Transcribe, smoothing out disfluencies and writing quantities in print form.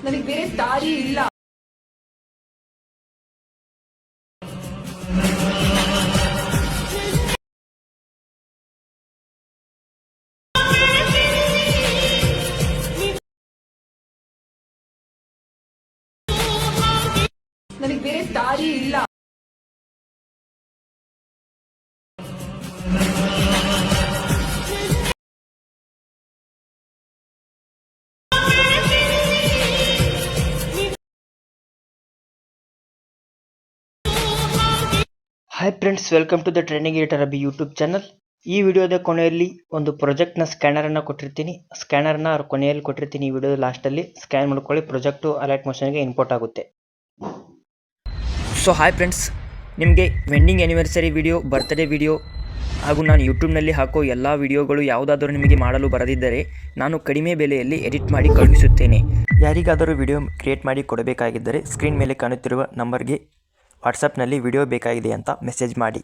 ನನಗೆ ಬೇರೆ ದಾರಿ ಇಲ್ಲ. ನನಗೆ ಬೇರೆ ದಾರಿ ಇಲ್ಲ. Hi friends, welcome to the trending editor Abhi YouTube channel. ಈ ವಿಡಿಯೋದ ಕೊನೆಯಲ್ಲಿ ಒಂದು ಪ್ರಾಜೆಕ್ಟ್ನ ಸ್ಕ್ಯಾನರನ್ನು ಕೊಟ್ಟಿರ್ತೀನಿ. ಸ್ಕ್ಯಾನರ್ನ ಕೊನೆಯಲ್ಲಿ ಕೊಟ್ಟಿರ್ತೀನಿ. ಈ ವಿಡಿಯೋದ ಲಾಸ್ಟಲ್ಲಿ ಸ್ಕ್ಯಾನ್ ಮಾಡ್ಕೊಳ್ಳಿ. ಪ್ರಾಜೆಕ್ಟು ಅಲರ್ಟ್ ಮೋಷನ್ಗೆ ಇಂಪೋರ್ಟ್ ಆಗುತ್ತೆ. ಸೊ ಹಾಯ್ ಫ್ರೆಂಡ್ಸ್, ನಿಮಗೆ wedding anniversary video, birthday video ಹಾಗೂ ನಾನು ಯೂಟ್ಯೂಬ್ನಲ್ಲಿ ಹಾಕೋ ಎಲ್ಲ ವಿಡಿಯೋಗಳು ಯಾವುದಾದರೂ ನಿಮಗೆ ಮಾಡಲು ಬರದಿದ್ದರೆ ನಾನು ಕಡಿಮೆ ಬೆಲೆಯಲ್ಲಿ ಎಡಿಟ್ ಮಾಡಿ ಕಳುಹಿಸುತ್ತೇನೆ. ಯಾರಿಗಾದರೂ ವಿಡಿಯೋ ಕ್ರಿಯೇಟ್ ಮಾಡಿ ಕೊಡಬೇಕಾಗಿದ್ದರೆ ಸ್ಕ್ರೀನ್ ಮೇಲೆ ಕಾಣುತ್ತಿರುವ ನಂಬರ್ಗೆ ವಾಟ್ಸಪ್ನಲ್ಲಿ ವಿಡಿಯೋ ಬೇಕಾಗಿದೆ ಅಂತ ಮೆಸೇಜ್ ಮಾಡಿ.